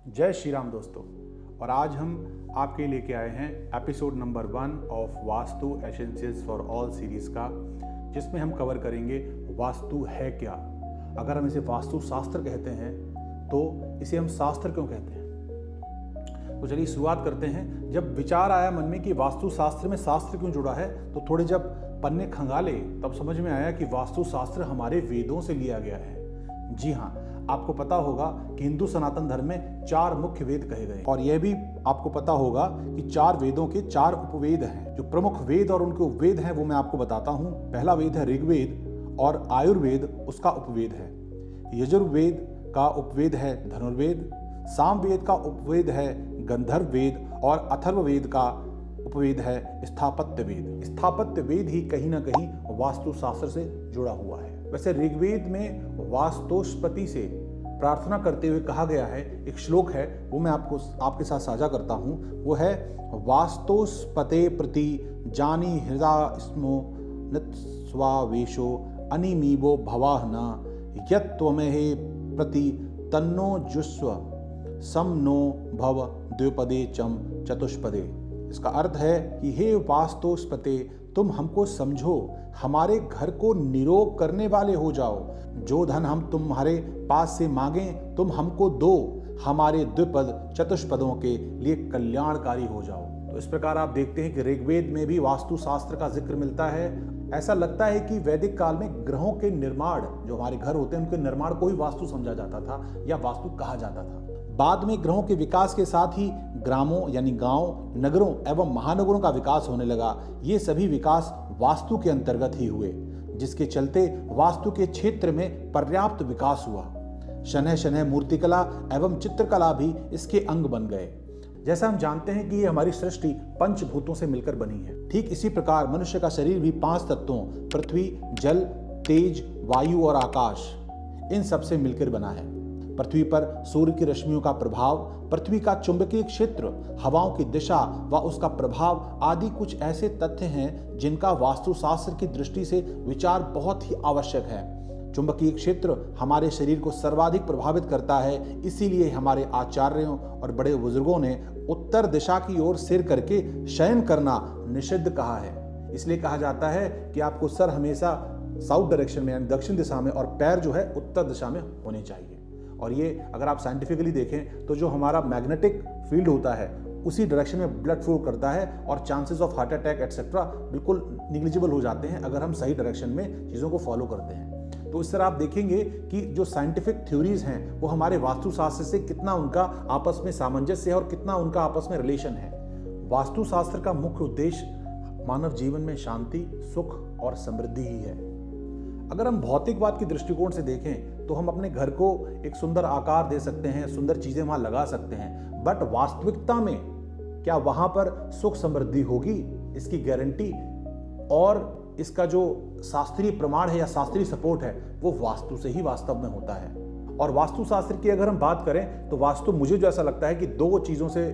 जय श्री राम दोस्तों। और आज हम आपके लेके आए हैं episode number 1 of vastu essentials for all series का, जिसमें हम कवर करेंगे वास्तु है क्या। अगर हम इसे वास्तु शास्त्र कहते हैं तो इसे हम शास्त्र क्यों कहते हैं। तो चलिए शुरुआत करते हैं। जब विचार आया मन में कि वास्तु शास्त्र में शास्त्र क्यों जुड़ा है, तो थोड़े जब पन्ने खंगाले तब समझ में आया कि वास्तु शास्त्र हमारे वेदों से लिया गया है। जी हाँ, आपको पता होगा कि हिंदू सनातन धर्म में 4 मुख्य वेद कहे गए, और यह भी आपको पता होगा कि 4 वेदों के 4 उपवेद हैं। जो प्रमुख वेद और उनके उपवेद हैं वो मैं आपको बताता हूँ। पहला वेद है ऋग्वेद, और आयुर्वेद उसका उपवेद है। यजुर्वेद का उपवेद है धनुर्वेद, सामवेद का उपवेद है गंधर्व वेद, और अथर्ववेद का उपवेद है स्थापत्य वेद। स्थापत्य वेद ही कहीं ना कहीं वास्तु शास्त्र से जुड़ा हुआ है। वैसे ऋग्वेद में वास्तुस्पति से प्रार्थना करते हुए कहा गया है, एक श्लोक है वो मैं आपके साथ साझा करता हूँ। वो है वास्तुस्पते प्रति जानी हृदय स्मो नत्स्वावेशो अनिमीवो भवाहना यत्त्वमेहे प्रति तन्नो जुस्व सम नो भव द्विपदे चम चतुष्पदे। इसका अर्थ है कि हे वास्तुस्पते, तुम हमको समझो, हमारे घर को निरोग करने वाले हो जाओ। जो धन हम तुम्हारे पास से मांगें तुम हमको दो, हमारे द्विपद चतुष्पदों के लिए कल्याणकारी हो जाओ। तो इस प्रकार आप देखते हैं कि ऋग्वेद में भी वास्तु शास्त्र का जिक्र मिलता है। ऐसा लगता है कि वैदिक काल में ग्रहों के निर्माण, जो हमारे घर होते हैं उनके निर्माण को ही वास्तु समझा जाता था या वास्तु कहा जाता था। बाद में ग्रहों के विकास के साथ ही ग्रामों यानी गांव, नगरों एवं महानगरों का विकास होने लगा। ये सभी विकास वास्तु के अंतर्गत ही हुए, जिसके चलते वास्तु के क्षेत्र में पर्याप्त विकास हुआ। शनह शनह मूर्तिकला एवं चित्रकला भी इसके अंग बन गए। जैसा हम जानते हैं कि ये हमारी सृष्टि पंचभूतों से मिलकर बनी है, ठीक इसी प्रकार मनुष्य का शरीर भी 5 तत्वों पृथ्वी, जल, तेज, वायु और आकाश, इन सब से मिलकर बना है। पृथ्वी पर सूर्य की रश्मियों का प्रभाव, पृथ्वी का चुंबकीय क्षेत्र, हवाओं की दिशा व उसका प्रभाव आदि कुछ ऐसे तथ्य हैं जिनका वास्तुशास्त्र की दृष्टि से विचार बहुत ही आवश्यक है। चुंबकीय क्षेत्र हमारे शरीर को सर्वाधिक प्रभावित करता है, इसीलिए हमारे आचार्यों और बड़े बुजुर्गों ने उत्तर दिशा की ओर सिर करके शयन करना निषिद्ध कहा है। इसलिए कहा जाता है कि आपको सर हमेशा साउथ डायरेक्शन में यानी दक्षिण दिशा में और पैर जो है उत्तर दिशा में होने चाहिए। और ये अगर आप साइंटिफिकली देखें तो जो हमारा मैग्नेटिक फील्ड होता है उसी डायरेक्शन में ब्लड फ्लो करता है, और chances of heart attack etcetera बिल्कुल निग्लिजिबल हो जाते हैं अगर हम सही डायरेक्शन में चीज़ों को फॉलो करते हैं। तो इस तरह आप देखेंगे कि जो साइंटिफिक थ्योरीज हैं वो हमारे वास्तुशास्त्र से कितना उनका आपस में सामंजस्य है और कितना उनका आपस में रिलेशन है। वास्तुशास्त्र का मुख्य उद्देश्य मानव जीवन में शांति, सुख और समृद्धि ही है। अगर हम भौतिकवाद की दृष्टिकोण से देखें तो हम अपने घर को एक सुंदर आकार दे सकते हैं, सुंदर चीजें वहां लगा सकते हैं, बट वास्तविकता में क्या वहां पर सुख समृद्धि होगी, इसकी गारंटी और इसका जो शास्त्रीय प्रमाण है या शास्त्रीय सपोर्ट है वो वास्तु से ही वास्तव में होता है। और वास्तुशास्त्र की अगर हम बात करें तो वास्तु मुझे जो ऐसा लगता है कि 2 चीजों से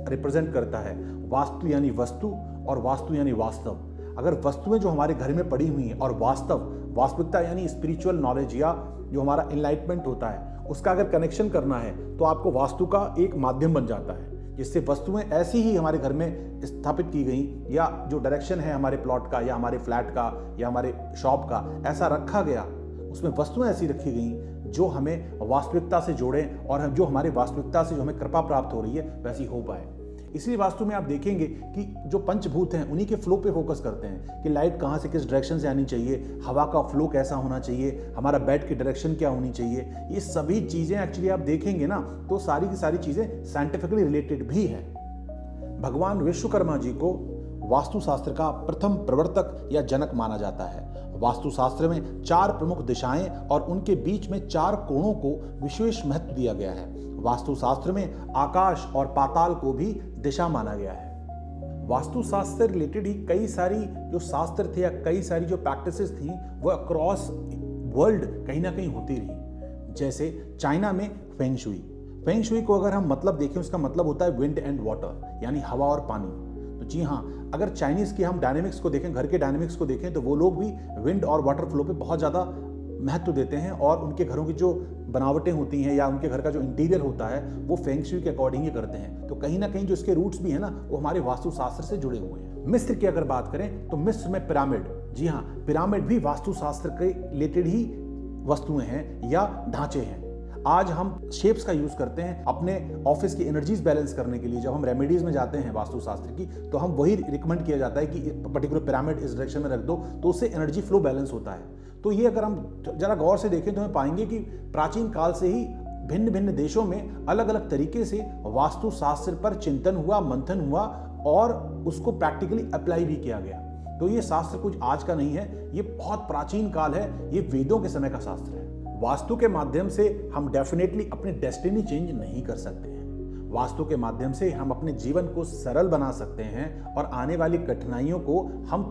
रिप्रेजेंट करता है, वास्तु यानी वस्तु और वास्तु यानी वास्तव। अगर वस्तुएं जो हमारे घर में पड़ी हुई हैं और वास्तविकता यानी स्पिरिचुअल नॉलेज या जो हमारा एनलाइटमेंट होता है उसका अगर कनेक्शन करना है तो आपको वास्तु का एक माध्यम बन जाता है, जिससे वस्तुएं ऐसी ही हमारे घर में स्थापित की गई या जो डायरेक्शन है हमारे प्लॉट का या हमारे फ्लैट का या हमारे शॉप का ऐसा रखा गया, उसमें वस्तुएं ऐसी रखी गई जो हमें वास्तविकता से जोड़ें और जो हमारी वास्तविकता से जो हमें कृपा प्राप्त हो रही है वैसी हो पाए। इसलिए वास्तु में आप देखेंगे कि जो पंचभूत हैं उन्हीं के फ्लो पे फोकस करते हैं कि लाइट कहाँ से किस डायरेक्शन से आनी चाहिए, हवा का फ्लो कैसा होना चाहिए, हमारा बेड की डायरेक्शन क्या होनी चाहिए। ये सभी चीज़ें एक्चुअली आप देखेंगे ना तो सारी की सारी चीज़ें साइंटिफिकली रिलेटेड भी हैं। भगवान विश्वकर्मा जी को वास्तुशास्त्र का प्रथम प्रवर्तक या जनक माना जाता है। वास्तुशास्त्र में 4 प्रमुख दिशाएं और उनके बीच में 4 कोणों को विशेष महत्व दिया गया है। वास्तुशास्त्र में आकाश और पाताल को भी दिशा माना गया है। वास्तुशास्त्र से रिलेटेड ही कई सारी जो शास्त्र थे या कई सारी जो प्रैक्टिसेस थी वो अक्रॉस वर्ल्ड कहीं ना कहीं होती रही। जैसे चाइना में फेंग शुई, फेंग शुई को अगर हम मतलब देखें उसका मतलब होता है विंड एंड वाटर यानी हवा और पानी। तो जी हाँ, अगर चाइनीज की हम डायनेमिक्स को देखें, घर के डायनेमिक्स को देखें तो वो लोग भी विंड और वाटर फ्लो पे बहुत ज़्यादा महत्व देते हैं और उनके घरों की जो बनावटें होती हैं या उनके घर का जो इंटीरियर होता है वो फेंग शुई के अकॉर्डिंग ही करते हैं। तो कहीं ना कहीं जो इसके रूट्स भी है ना वो हमारे वास्तुशास्त्र से जुड़े हुए हैं। मिस्र की अगर बात करें तो मिस्र में पिरामिड, जी हाँ, पिरामिड भी वास्तुशास्त्र के रिलेटेड ही वस्तुएं हैं या ढांचे हैं। आज हम शेप्स का यूज करते हैं अपने ऑफिस की एनर्जीज बैलेंस करने के लिए। जब हम रेमेडीज में जाते हैं वास्तुशास्त्र की, तो हम वही रिकमेंड किया जाता है कि पर्टिकुलर पिरामिड इस डायरेक्शन में रख दो, तो उससे एनर्जी फ्लो बैलेंस होता है। तो ये अगर हम जरा गौर से देखें तो हम पाएंगे कि प्राचीन काल से ही भिन्न भिन्न देशों में अलग अलग तरीके से वास्तुशास्त्र पर चिंतन हुआ, मंथन हुआ और उसको प्रैक्टिकली अप्लाई भी किया गया। तो ये शास्त्र कुछ आज का नहीं है, ये बहुत प्राचीन काल है, ये वेदों के समय का शास्त्र है। वास्तु के माध्यम से हम डेफिनेटली अपनी डेस्टिनी चेंज नहीं कर सकते हैं। वास्तु के माध्यम से हम अपने जीवन को सरल बना सकते हैं और आने वाली कठिनाइयों को हम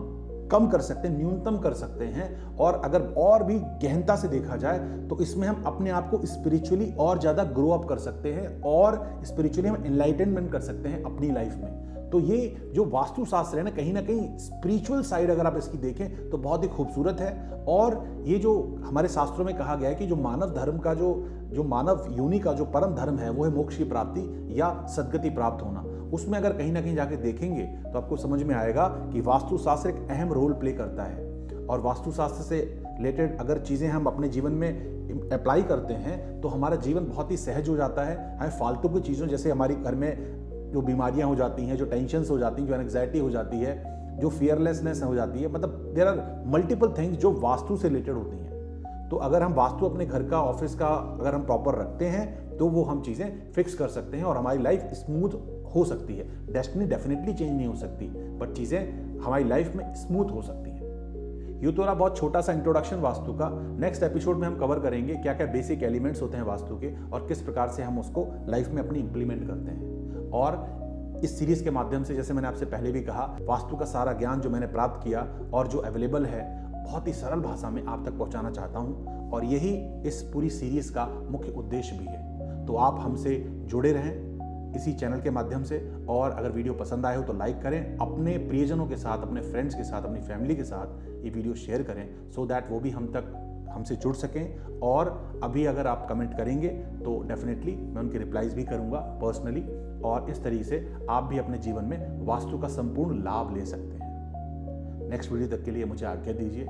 कम कर सकते हैं, न्यूनतम कर सकते हैं। और अगर और भी गहनता से देखा जाए तो इसमें हम अपने आप को स्पिरिचुअली और ज़्यादा ग्रो अप कर सकते हैं और स्पिरिचुअली हम एनलाइटनमेंट कर सकते हैं अपनी लाइफ में। तो ये जो वास्तुशास्त्र है ना कहीं स्पिरिचुअल साइड अगर आप इसकी देखें तो बहुत ही खूबसूरत है। और ये जो हमारे शास्त्रों में कहा गया है कि जो मानव धर्म का जो मानव योनि का जो परम धर्म है वो है मोक्ष की प्राप्ति या सद्गति प्राप्त होना। उसमें अगर कहीं ना कहीं जाके देखेंगे तो आपको समझ में आएगा कि वास्तुशास्त्र एक अहम रोल प्ले करता है। और वास्तुशास्त्र से रिलेटेड अगर चीज़ें हम अपने जीवन में अप्लाई करते हैं तो हमारा जीवन बहुत ही सहज हो जाता है। हमें फालतू की चीज़ों जैसे हमारे घर में जो बीमारियां हो जाती हैं, जो टेंशन्स हो जाती हैं, जो एंग्जाइटी हो जाती है, जो फियरलेसनेस हो जाती है, मतलब देयर आर मल्टीपल थिंग्स जो वास्तु से रिलेटेड होती हैं। तो अगर हम वास्तु अपने घर का, ऑफिस का अगर हम प्रॉपर रखते हैं तो वो हम चीज़ें फिक्स कर सकते हैं और हमारी लाइफ स्मूथ हो सकती है। डेस्टिनी डेफिनेटली चेंज नहीं हो सकती, बट चीज़ें हमारी लाइफ में स्मूथ हो सकती हैं। ये तो रहा बहुत छोटा सा इंट्रोडक्शन वास्तु का। नेक्स्ट एपिसोड में हम कवर करेंगे क्या क्या बेसिक एलिमेंट्स होते हैं वास्तु के और किस प्रकार से हम उसको लाइफ में अपनी इंप्लीमेंट करते हैं। और इस सीरीज के माध्यम से, जैसे मैंने आपसे पहले भी कहा, वास्तु का सारा ज्ञान जो मैंने प्राप्त किया और जो अवेलेबल है बहुत ही सरल भाषा में आप तक पहुंचाना चाहता हूं। और यही इस पूरी सीरीज का मुख्य उद्देश्य भी है। तो आप हमसे जुड़े रहें इसी चैनल के माध्यम से। और अगर वीडियो पसंद आए हो तो लाइक करें, अपने प्रियजनों के साथ, अपने फ्रेंड्स के साथ, अपनी फैमिली के साथ ये वीडियो शेयर करें, सो दैट वो भी हमसे जुड़ सकें। और अभी अगर आप कमेंट करेंगे तो डेफिनेटली मैं उनके रिप्लाईज भी करूंगा पर्सनली। और इस तरीके से आप भी अपने जीवन में वास्तु का संपूर्ण लाभ ले सकते हैं। नेक्स्ट वीडियो तक के लिए मुझे आज्ञा दीजिए।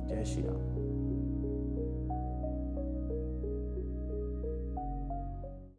जय श्री राम।